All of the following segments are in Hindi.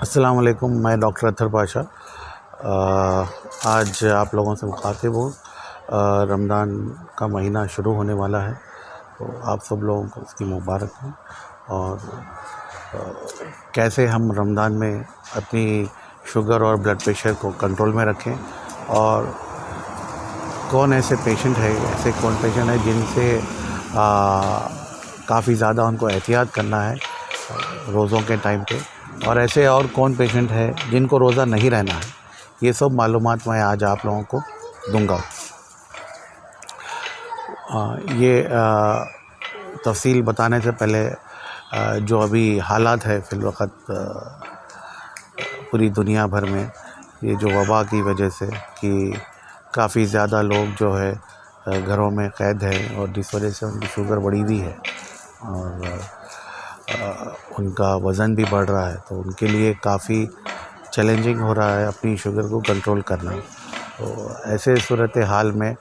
अस्सलाम वालेकुम। मैं डॉक्टर अत्तर पाशा आज आप लोगों से मुखातिब हूँ। रमज़ान का महीना शुरू होने वाला है, तो आप सब लोगों को उसकी मुबारक हो। और कैसे हम रमज़ान में अपनी शुगर और ब्लड प्रेशर को कंट्रोल में रखें, और कौन ऐसे पेशेंट है जिनसे काफ़ी ज़्यादा उनको एहतियात करना है रोज़ों के टाइम पे, और ऐसे और कौन पेशेंट है जिनको रोज़ा नहीं रहना है। ये सब मालूमात मैं आज आप लोगों को दूंगा। ये तफसील बताने से पहले जो अभी हालात है फ़िलवक़्त पूरी दुनिया भर में, ये जो वबा की वजह से कि काफ़ी ज़्यादा लोग जो है घरों में क़ैद है, और जिस वजह से उनकी शुगर बढ़ी हुई है और उनका वज़न भी बढ़ रहा है, तो उनके लिए काफ़ी चैलेंजिंग हो रहा है अपनी शुगर को कंट्रोल करना। तो ऐसे सूरत हाल में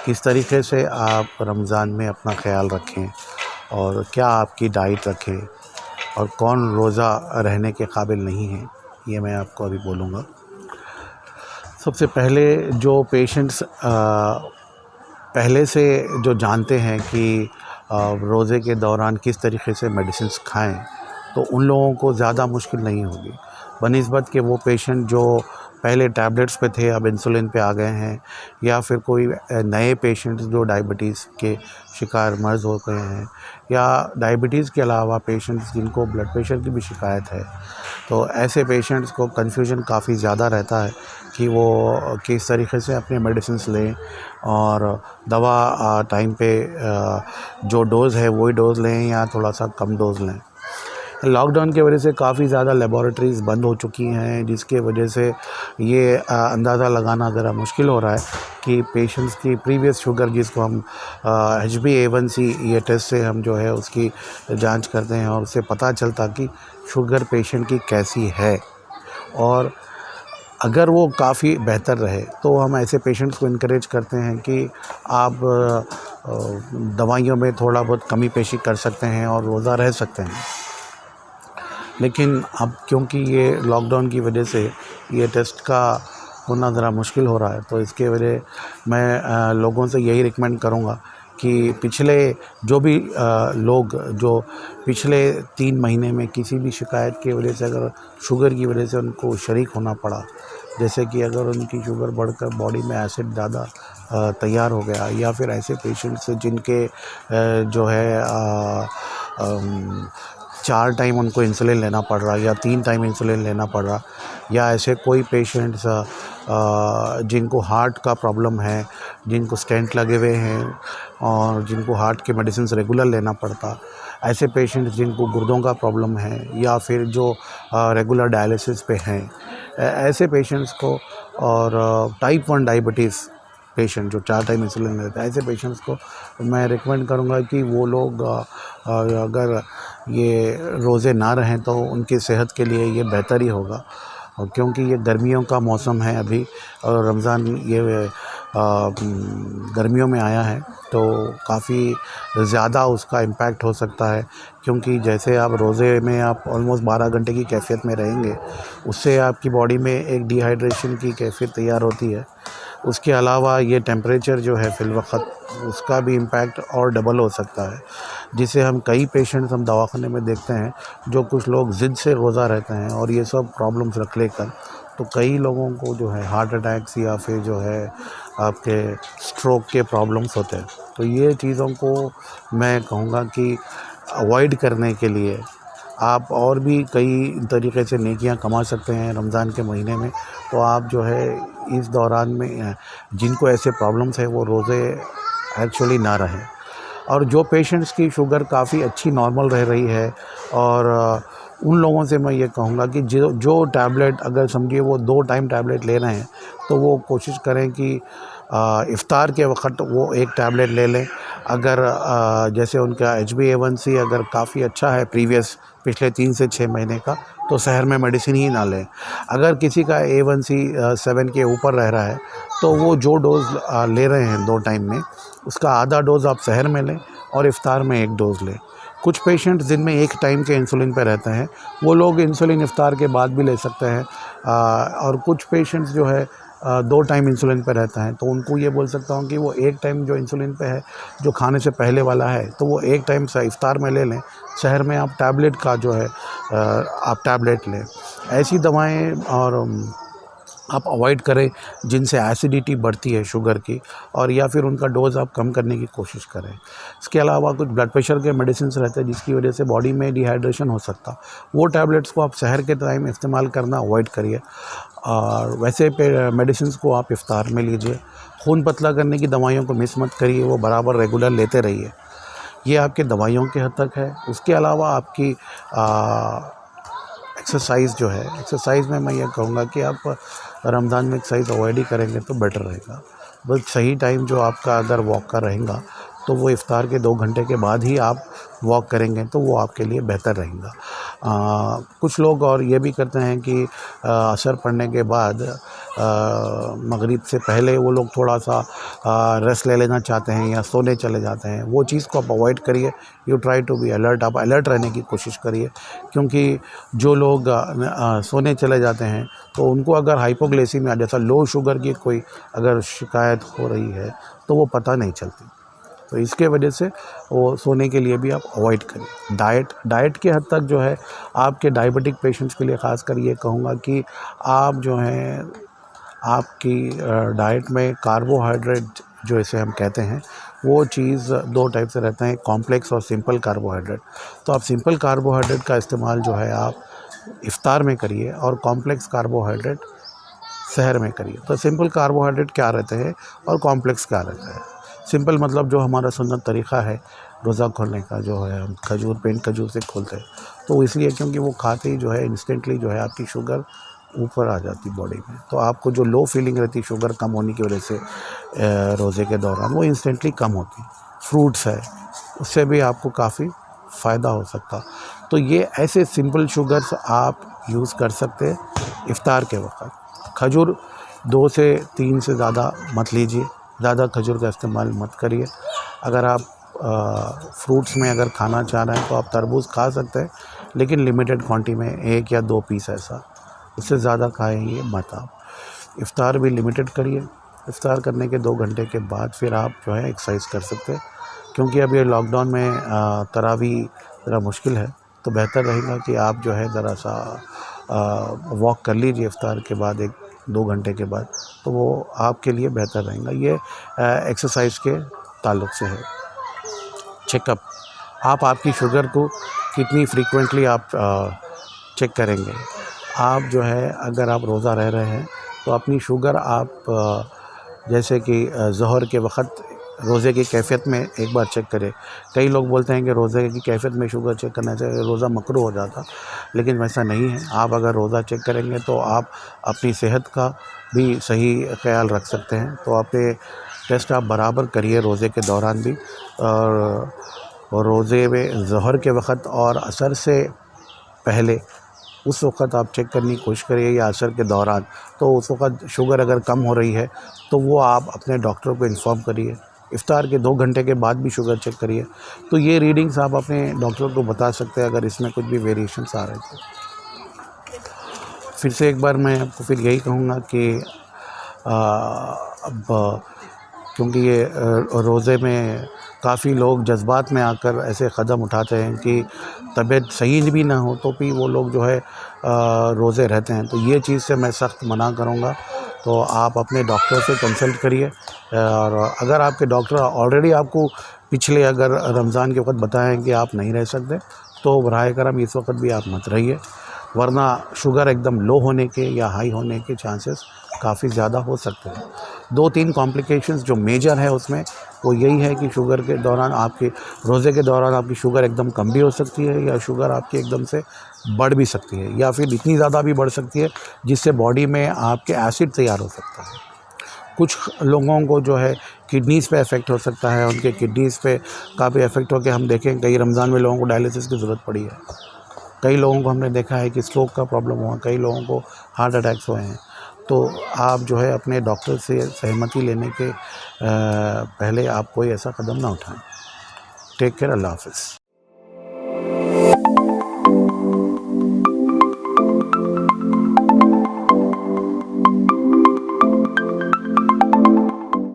किस तरीके से आप रमज़ान में अपना ख़्याल रखें और क्या आपकी डाइट रखें, और कौन रोज़ा रहने के काबिल नहीं है, ये मैं आपको अभी बोलूँगा। सबसे पहले जो पेशेंट्स पहले से जो जानते हैं कि रोज़े के दौरान किस तरीके से मेडिसिन्स खाएं, तो उन लोगों को ज़्यादा मुश्किल नहीं होगी बनिस्बत के वो पेशेंट जो पहले टैबलेट्स पे थे अब इंसुलिन पे आ गए हैं, या फिर कोई नए पेशेंट्स जो डायबिटीज़ के शिकार मर्ज़ हो गए हैं, या डायबिटीज़ के अलावा पेशेंट्स जिनको ब्लड प्रेशर की भी शिकायत है। तो ऐसे पेशेंट्स को कन्फ्यूजन काफ़ी ज़्यादा रहता है कि वो किस तरीके से अपने मेडिसिन्स लें, और दवा टाइम पे जो डोज़ है वही डोज़ लें या थोड़ा सा कम डोज़ लें। लॉकडाउन की वजह से काफ़ी ज़्यादा लेबॉरेटरीज़ बंद हो चुकी हैं, जिसके वजह से ये अंदाज़ा लगाना ज़रा मुश्किल हो रहा है कि पेशेंट्स की प्रीवियस शुगर, जिसको हम HbA1c ये टेस्ट से हम जो है उसकी जांच करते हैं, और उससे पता चलता कि शुगर पेशेंट की कैसी है। और अगर वो काफ़ी बेहतर रहे तो हम ऐसे पेशेंट्स को इनकरेज करते हैं कि आप दवाइयों में थोड़ा बहुत कमी पेशी कर सकते हैं और रोज़ा रह सकते हैं। लेकिन अब क्योंकि ये लॉकडाउन की वजह से ये टेस्ट का होना ज़रा मुश्किल हो रहा है, तो इसके वजह मैं लोगों से यही रिकमेंड करूँगा कि पिछले जो भी लोग जो पिछले 3 महीने में किसी भी शिकायत की वजह से, अगर शुगर की वजह से उनको शरीक होना पड़ा, जैसे कि अगर उनकी शुगर बढ़कर बॉडी में एसिड ज़्यादा तैयार हो गया, या फिर ऐसे पेशेंट्स जिनके जो है 4 टाइम उनको इंसुलिन लेना पड़ रहा, या 3 टाइम इंसुलिन लेना पड़ रहा, या ऐसे कोई पेशेंट्स जिनको हार्ट का प्रॉब्लम है, जिनको स्टेंट लगे हुए हैं और जिनको हार्ट के मेडिसिन रेगुलर लेना पड़ता, ऐसे पेशेंट्स जिनको गुर्दों का प्रॉब्लम है, या फिर जो रेगुलर डायलिसिस पे हैं, ऐसे पेशेंट्स को, और टाइप 1 डायबिटीज़ पेशेंट जो 4 टाइम इंसुलिन लेते हैं, ऐसे पेशेंट्स को मैं रिकमेंड करूँगा कि वो लोग अगर ये रोज़े ना रहें तो उनकी सेहत के लिए ये बेहतर ही होगा। और क्योंकि ये गर्मियों का मौसम है अभी, और रमज़ान ये गर्मियों में आया है, तो काफ़ी ज़्यादा उसका इम्पैक्ट हो सकता है। क्योंकि जैसे आप रोज़े में आप ऑलमोस्ट 12 घंटे की कैफ़ियत में रहेंगे, उससे आपकी बॉडी में एक डिहाइड्रेशन की कैफ़ियत तैयार होती है। उसके अलावा ये टेम्परेचर जो है फ़िलवक़्त, उसका भी इम्पैक्ट और डबल हो सकता है, जिसे हम कई पेशेंट्स हम दवाखाने में देखते हैं, जो कुछ लोग ज़िद से रोज़ा रहते हैं और ये सब प्रॉब्लम्स रख लेकर, तो कई लोगों को जो है हार्ट अटैक्स या फिर जो है आपके स्ट्रोक के प्रॉब्लम्स होते हैं। तो ये चीज़ों को मैं कहूँगा कि अवॉइड करने के लिए आप और भी कई तरीक़े से नेकियां कमा सकते हैं रमज़ान के महीने में। तो आप जो है इस दौरान में जिनको ऐसे प्रॉब्लम्स है वो रोज़े एक्चुअली ना रहें। और जो पेशेंट्स की शुगर काफ़ी अच्छी नॉर्मल रह रही है, और उन लोगों से मैं ये कहूँगा कि जो टैबलेट, अगर समझिए वो 2 टाइम टैबलेट ले रहे हैं, तो वो कोशिश करें कि इफ़्तार के वक़्त वो 1 टैबलेट ले लें। अगर जैसे उनका HbA1c अगर काफ़ी अच्छा है पिछले 3 से 6 महीने का, तो सहर में मेडिसिन ही ना लें। अगर किसी का A1c 7 के ऊपर रह रहा है, तो वो जो डोज़ ले रहे हैं 2 टाइम में, उसका आधा डोज़ आप सहर में लें और इफ़्तार में 1 डोज़ लें। कुछ पेशेंट्स दिन में एक टाइम के इंसुलिन पे रहते हैं, वो लोग इंसुलिन इफ्तार के बाद भी ले सकते हैं। और कुछ पेशेंट्स जो है 2 टाइम इंसुलिन पे रहते हैं, तो उनको ये बोल सकता हूँ कि वो एक टाइम जो इंसुलिन पे है, जो खाने से पहले वाला है, तो वो एक टाइम से इफ्तार में ले लें। शहर में आप टैबलेट का जो है आप टैबलेट लें। ऐसी दवाएँ और आप अवॉइड करें जिनसे एसिडिटी बढ़ती है शुगर की, और या फिर उनका डोज़ आप कम करने की कोशिश करें। इसके अलावा कुछ ब्लड प्रेशर के मेडिसिन्स रहते हैं जिसकी वजह से बॉडी में डिहाइड्रेशन हो सकता, वो टैबलेट्स को आप सहर के टाइम इस्तेमाल करना अवॉइड करिए। और वैसे मेडिसिन्स को आप इफ्तार में लीजिए। खून पतला करने की दवाइयों को मिस मत करिए, वो बराबर रेगुलर लेते रहिए। ये आपके दवाइयों के हद तक है। उसके अलावा आपकी एक्सरसाइज़ जो है, एक्सरसाइज़ में मैं ये कहूँगा कि आप रमज़ान में एक्सरसाइज अवॉइड ही करेंगे तो बेटर रहेगा। बस सही टाइम जो आपका अगर वॉक का रहेगा तो वो इफ्तार के 2 घंटे के बाद ही आप वॉक करेंगे तो वो आपके लिए बेहतर रहेगा। कुछ लोग और ये भी करते हैं कि असर पड़ने के बाद मगरिब से पहले वो लोग थोड़ा सा रेस्ट ले लेना चाहते हैं या सोने चले जाते हैं। वो चीज़ को आप अवॉइड करिए। You try to be alert, आप अलर्ट रहने की कोशिश करिए, क्योंकि जो लोग सोने चले जाते हैं तो उनको अगर हाइपोग्लाइसीमिया जैसा लो शुगर की कोई अगर शिकायत हो रही है तो वो पता नहीं चलती। तो इसके वजह से वो सोने के लिए भी आप अवॉइड करिए। डाइट के हद तक जो है आपके डायबिटिक पेशेंट्स के लिए ख़ास कर ये कहूँगा कि आप जो हैं आपकी डाइट में कार्बोहाइड्रेट जो इसे हम कहते हैं वो चीज़ 2 टाइप से रहते हैं, कॉम्प्लेक्स और सिंपल कार्बोहाइड्रेट। तो आप सिंपल कार्बोहाइड्रेट का इस्तेमाल जो है आप इफ्तार में करिए और कॉम्प्लेक्स कार्बोहाइड्रेट सहर में करिए। तो सिंपल कार्बोहाइड्रेट क्या रहते हैं और कॉम्प्लेक्स क्या रहता है। सिंपल मतलब जो हमारा सुन्नत तरीक़ा है रोज़ा खोलने का, जो है हम खजूर से खोलते हैं, तो इसलिए क्योंकि वो खाते ही जो है इंस्टेंटली जो है आपकी शुगर ऊपर आ जाती बॉडी में। तो आपको जो लो फीलिंग रहती शुगर कम होने की वजह से रोज़े के दौरान वो इंस्टेंटली कम होती। फ्रूट्स है उससे भी आपको काफ़ी फ़ायदा हो सकता। तो ये ऐसे सिंपल शुगर्स आप यूज़ कर सकते हैं इफ्तार के वक्त। खजूर 2 से 3 से ज़्यादा मत लीजिए, ज़्यादा खजूर का इस्तेमाल मत करिए। अगर आप फ्रूट्स में अगर खाना चाह रहे हैं तो आप तरबूज खा सकते हैं, लेकिन लिमिटेड क्वांटिटी में 1 या 2 पीस ऐसा, उससे ज़्यादा खाएंगे मत आप। इफ्तार भी लिमिटेड करिए। इफ्तार करने के 2 घंटे के बाद फिर आप जो है एक्सरसाइज कर सकते हैं, क्योंकि अब ये लॉकडाउन में तरावी ज़रा मुश्किल है, तो बेहतर रहेगा कि आप जो है ज़रा सा वॉक कर लीजिए इफ्तार के बाद 1-2 घंटे के बाद, तो वो आपके लिए बेहतर रहेगा। ये एक्सरसाइज के ताल्लुक़ से है। चेकअप, आप आपकी शुगर को कितनी फ्रीक्वेंटली आप चेक करेंगे। आप जो है अगर आप रोज़ा रह रहे हैं तो अपनी शुगर आप जैसे कि ज़ोहर के वक़्त रोज़े की कैफ़ियत में एक बार चेक करें। कई लोग बोलते हैं कि रोज़े की कैफ़ियत में शुगर चेक करना चाहिए, रोज़ा मकरूह हो जाता, लेकिन वैसा नहीं है। आप अगर रोज़ा चेक करेंगे तो आप अपनी सेहत का भी सही ख्याल रख सकते हैं। तो अपने टेस्ट आप बराबर करिए रोज़े के दौरान भी, और रोज़े में ज़ोहर के वक़्त और असर से पहले उस वक़्त आप चेक करने की कोशिश करिए, या असर के दौरान। तो उस वक़्त शुगर अगर कम हो रही है तो वो आप अपने डॉक्टर को इन्फॉर्म करिए। इफ्तार के 2 घंटे के बाद भी शुगर चेक करिए। तो ये रीडिंग्स आप अपने डॉक्टर को बता सकते हैं अगर इसमें कुछ भी वेरिएशंस आ रहे थे। फिर से एक बार मैं आपको फिर यही कहूँगा कि अब क्योंकि ये रोज़े में काफ़ी लोग जज्बात में आकर ऐसे क़दम उठाते हैं कि तबीयत सही भी ना हो तो भी वो लोग जो है रोज़े रहते हैं। तो ये चीज़ से मैं सख्त मना करूँगा। तो आप अपने डॉक्टर से कंसल्ट करिए, और अगर आपके डॉक्टर ऑलरेडी आपको पिछले अगर रमज़ान के वक़्त बताएं कि आप नहीं रह सकते, तो बराए करम इस वक्त भी आप मत रहिए, वरना शुगर एकदम लो होने के या हाई होने के चांसेस काफ़ी ज़्यादा हो सकते हैं। 2-3 कॉम्प्लिकेशंस जो मेजर है उसमें वो यही है कि शुगर के दौरान आपके रोज़े के दौरान आपकी शुगर एकदम कम भी हो सकती है, या शुगर आपकी एकदम से बढ़ भी सकती है, या फिर इतनी ज़्यादा भी बढ़ सकती है जिससे बॉडी में आपके एसिड तैयार हो सकता है। कुछ लोगों को जो है किडनीज़ पे इफ़ेक्ट हो सकता है, उनके किडनीज़ पे काफ़ी इफ़ेक्ट होकर हम देखें कई रमज़ान में लोगों को डायलिसिस की ज़रूरत पड़ी है। कई लोगों को हमने देखा है कि स्ट्रोक का प्रॉब्लम हुआ, कई लोगों को हार्ट अटैक्स हुए हैं। तो आप जो है अपने डॉक्टर से सहमति लेने के पहले आप कोई ऐसा कदम ना उठाएं। Take care. अल्लाह हाफ़िज़।